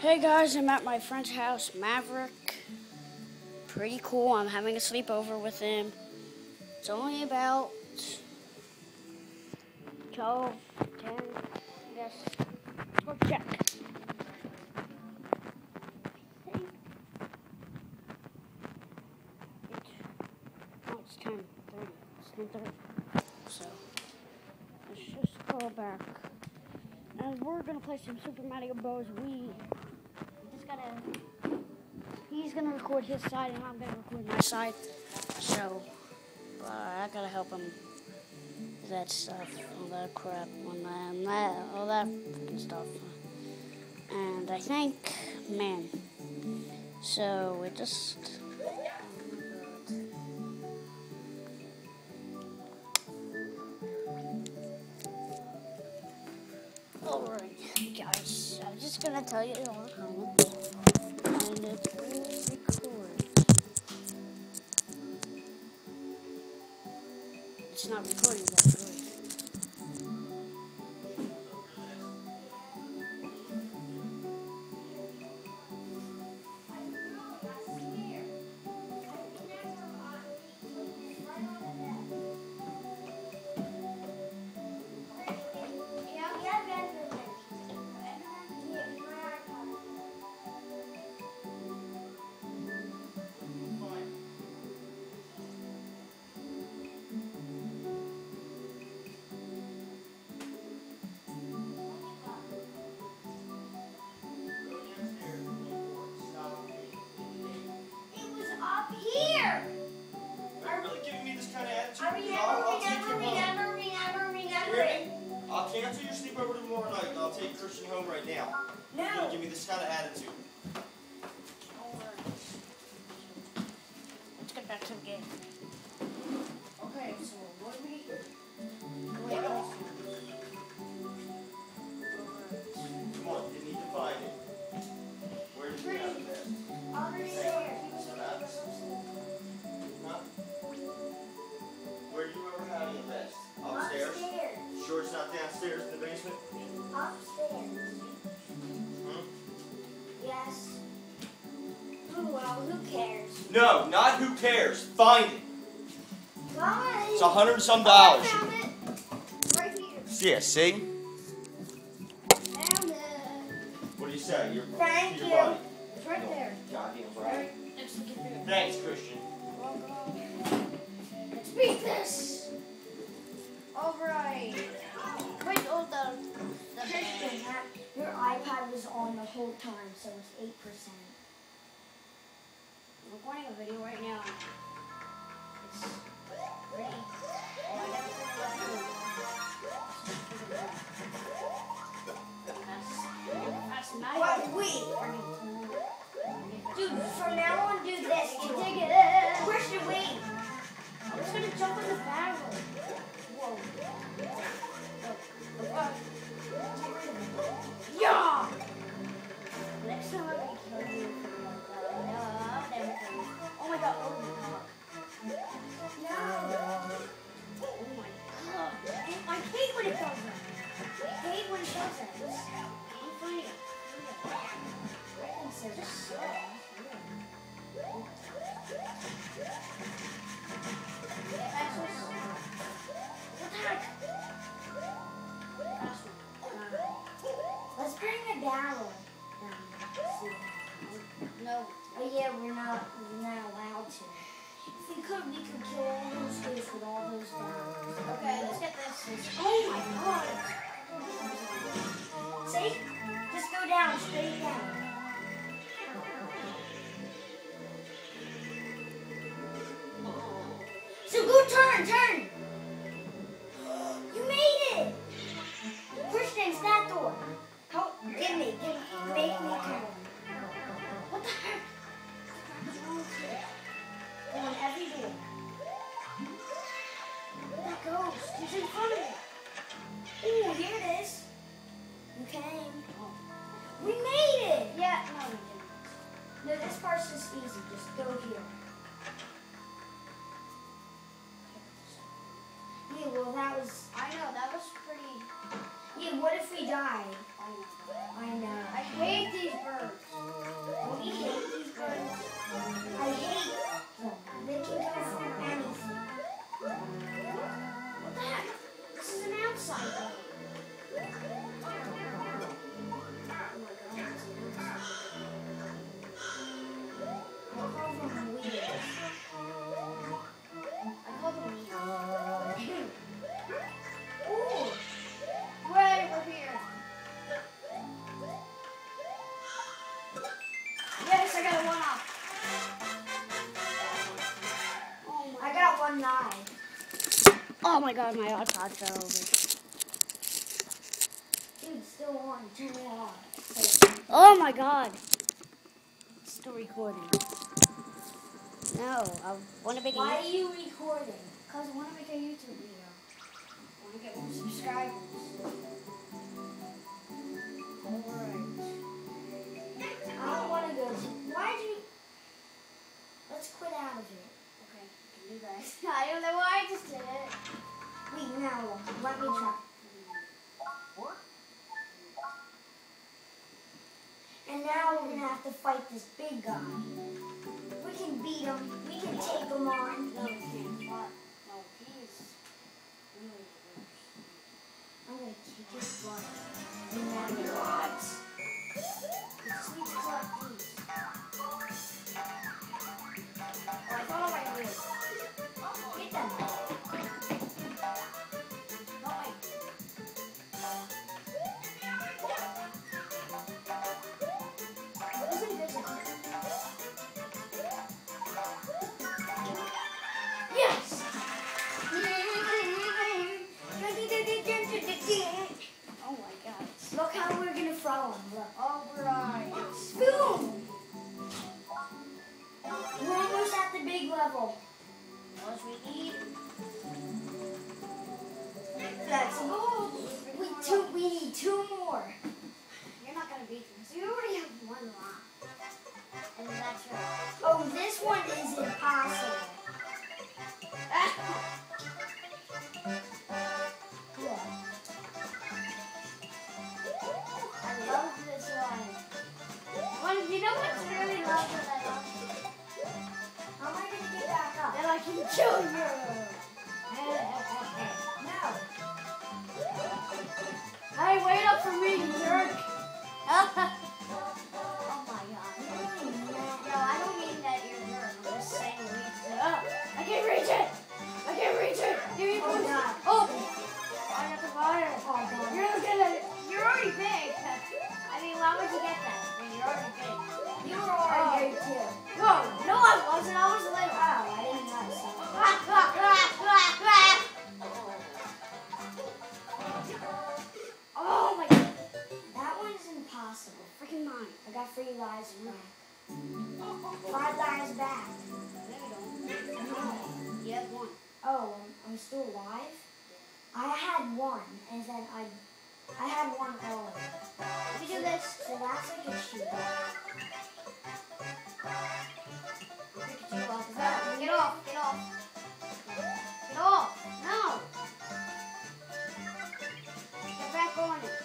Hey guys, I'm at my friend's house, Maverick. Pretty cool. I'm having a sleepover with him. It's only about 12, 10, I guess. Go check. It's 10:30. It's 10:30. So, let's just go back. And we're gonna play some Super Mario Bros. He's gonna record his side and I'm gonna record my side. So, I gotta help him with that stuff, all that crap, all that freaking stuff. And I think, man, so we just... Alright, guys, I'm just gonna tell you all the comments. And it's going to record. It's not recording that good. I'll cancel your sleepover tomorrow night and I'll take Christian home right now. No. You're gonna give me this kind of attitude. Let's get back to the game. Okay, so what do we... Come on, you need to find it. Where did you have it at? Already there. Huh? Where do you ever have it best? Upstairs? Upstairs. Sure it's not downstairs in the basement? Upstairs. Hmm? Yes. Oh, well, who cares? No, not who cares. Find it. Fine. It's $100 and some. I found it. Right here. Yeah, see? Found it. What do you say? Thank your you. body. It's right there. Goddamn right. Right next to the computer. Thanks, Christian. Let's beat this. Alright. Wait, hold the Christian, your iPad was on the whole time, so it's 8%. I'm recording a video right now. It's ready. What? Wait. Dude, from now on, do this. You dig it. Christian, wait. I was gonna jump in the barrel. Whoa. Yeah. Next time I kill you. Oh my god. No. Oh my god. I hate when it does that. I hate when it does that. I'm finding it. What the heck? Let's bring a barrel. No. Oh yeah, we're not allowed to. If we could kill all those fish with all those barrels. Okay, let's get this. Oh my god. See? Just go down, straight down. So go turn. You made it. Christian's that door. Help, give me, make me turn. What the heck? Go on every door. Where that goes? It's in front of it. Ooh, here it is. You came. We made it. Yeah, no, we didn't. No, this part's just easy. Just go here. Yeah, well, that was... I know, that was pretty... Yeah, what if we died? I know. I know. I hate these birds. my god, my iPod fell over. Dude, still on. Turn it off. Oh my god. It's still recording. No, I want to make a Why are you recording? Because I want to make a YouTube video. I want to get more subscribers. Alright. I don't want to go to. Why'd you? Let's quit out of it. Okay, I can do that. I don't know why I just did it. Wait, now let me try. And now we're gonna have to fight this big guy. We can beat him. We can take him on. No, we can't. What? No, he's really the worst. I'm gonna kick his butt. And now what? It's sweet to collect these. Oh, I thought I might win. Get them. No, wait. It was invisible. Yes. Oh my god. Look how we're gonna throw him. Look. Alright. Boom. We're almost at the big level. What we need? Let's go. We need two more. You're not gonna beat them. So you already have one lot. And that's right. Oh, this one is impossible. Yeah. I love this one. You know what's really lovely that How am I gonna get back up? I can kill you. No. Hey, wait up for me, you jerk. Oh my god. No, I don't mean that you're a jerk. I'm just saying we need to. Oh, I can't reach it. I can't reach it. Give me Oh, one. God. Oh, I got the fire. Oh, God. You're already big. I mean, why would you get that? I mean, you're already big. You were already big too. No, no, I wasn't. I was little. Oh, I didn't know so. Oh my god. That one's impossible. Freaking mine. I got 3 lives back. 5 lives back. No, you don't. You have one. Oh, I'm still alive? I had 1, and then I had 1 earlier. Let me do this. So that's like a cheat. Get off. Get off. Get off. Get off. No. Get back on it.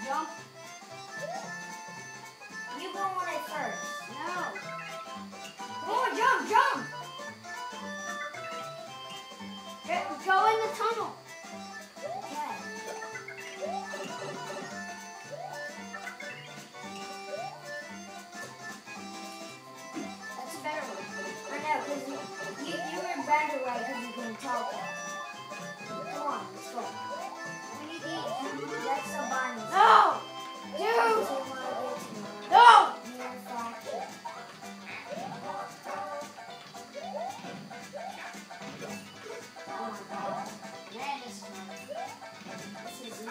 Jump. You go on it first. No. Come on, jump, jump! Go in the tunnel. Okay. That's a better one. I know, because you were better way because you can talk. Come on, let's go. We need these. That's the bunny. No. Dude. No. Man, this is easy.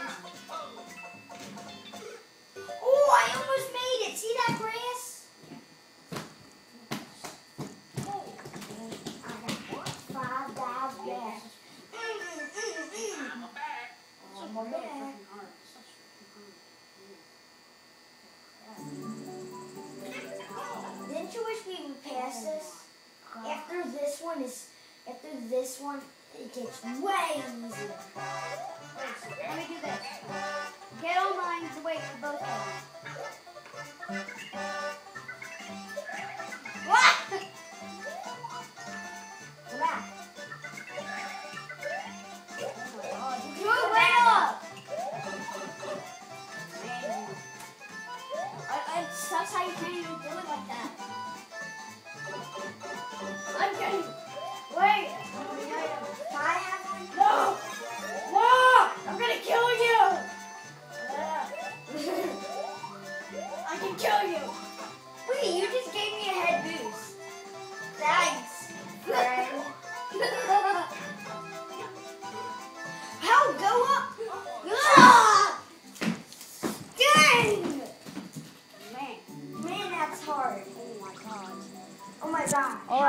Oh, I almost made it. See that grass? I got 5 dives back. I'm back. Didn't you wish we would pass this? After this one, it gets way easier. Let me do this. Get on mine to wait for both of them. What? Come back. Move right up. That's how you can't even do it like that. I'm getting. Wait. Can I have one? No. No. I'm gonna kill you. I can kill you.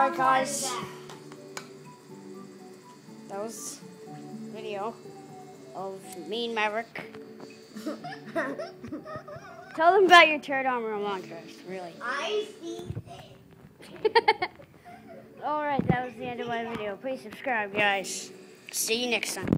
Alright, guys. That was a video of me and Maverick. Tell them about your turret armor on Minecraft, really. I see Alright, that was the end of my video. Please subscribe, guys. See you next time.